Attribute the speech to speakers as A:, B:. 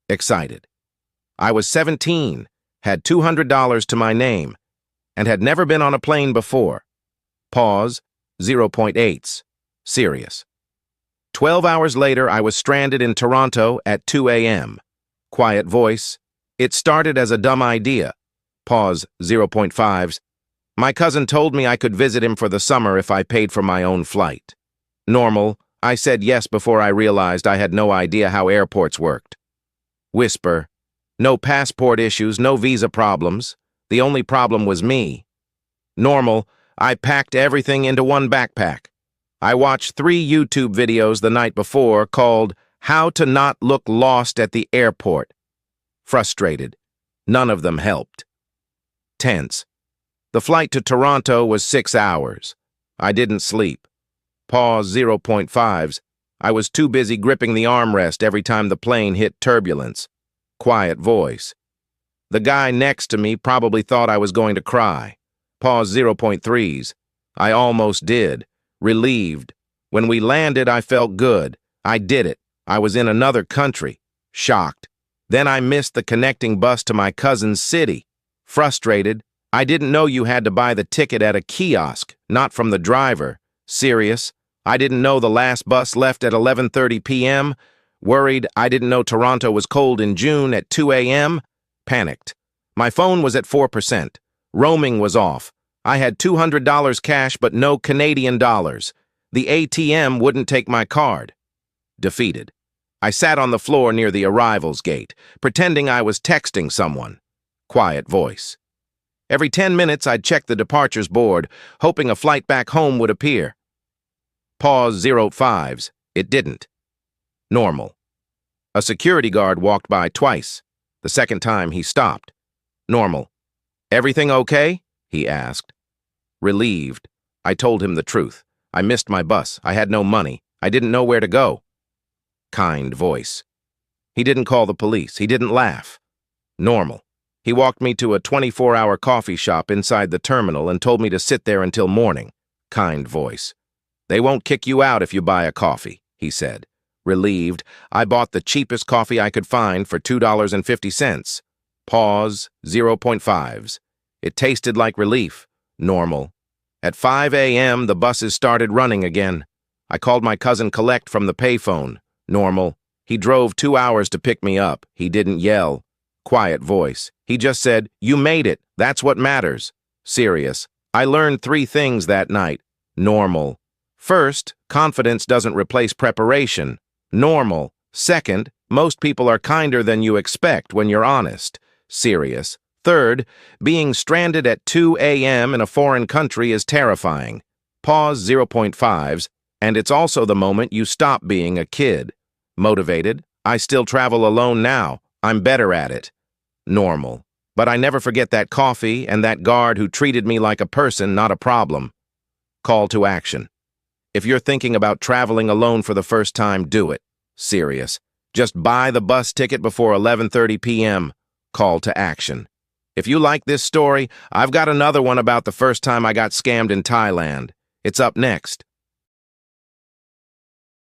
A: Excited. I was 17, had $200 to my name, and had never been on a plane before. Pause, 0.8s. Serious. 12 hours later, I was stranded in Toronto at 2 a.m. Quiet voice. It started as a dumb idea. Pause, 0.5s. My cousin told me I could visit him for the summer if I paid for my own flight. Normal. I said yes before I realized I had no idea how airports worked. Whisper. No passport issues, no visa problems. The only problem was me. Normal. I packed everything into one backpack. I watched 3 YouTube videos the night before called How to Not Look Lost at the Airport. Frustrated. None of them helped. Tense. The flight to Toronto was 6 hours. I didn't sleep. Pause, 0.5s. I was too busy gripping the armrest every time the plane hit turbulence. Quiet voice. The guy next to me probably thought I was going to cry. Pause, 0.3s. I almost did. Relieved. When we landed, I felt good. I did it. I was in another country. Shocked. Then I missed the connecting bus to my cousin's city. Frustrated. I didn't know you had to buy the ticket at a kiosk, not from the driver. Serious. I didn't know the last bus left at 11:30 p.m. Worried. I didn't know Toronto was cold in June at 2 a.m. Panicked. My phone was at 4%. Roaming was off. I had $200 cash but no Canadian dollars. The ATM wouldn't take my card. Defeated. I sat on the floor near the arrivals gate, pretending I was texting someone. Quiet voice. Every 10 minutes I'd check the departures board, hoping a flight back home would appear. Pause, 0.5s. It didn't. Normal. A security guard walked by twice. The second time he stopped. Normal. Everything okay? He asked. Relieved. I told him the truth. I missed my bus. I had no money. I didn't know where to go. Kind voice. He didn't call the police. He didn't laugh. Normal. He walked me to a 24-hour coffee shop inside the terminal and told me to sit there until morning. Kind voice. They won't kick you out if you buy a coffee, he said. Relieved, I bought the cheapest coffee I could find for $2.50. Pause, 0.5s. It tasted like relief. Normal. At 5 a.m., the buses started running again. I called my cousin Collect from the payphone. Normal. He drove 2 hours to pick me up. He didn't yell. Quiet voice. He just said, "You made it. That's what matters." Serious. I learned 3 things that night. Normal. First, confidence doesn't replace preparation. Normal. Second, most people are kinder than you expect when you're honest. Serious. Third, being stranded at 2 a.m. in a foreign country is terrifying. Pause, 0.5s, and it's also the moment you stop being a kid. Motivated. I still travel alone now. I'm better at it. Normal. But I never forget that coffee and that guard who treated me like a person, not a problem. Call to action. If you're thinking about traveling alone for the first time, do it. Serious. Just buy the bus ticket before 11:30 p.m. Call to action. If you like this story, I've got another one about the first time I got scammed in Thailand. It's up next.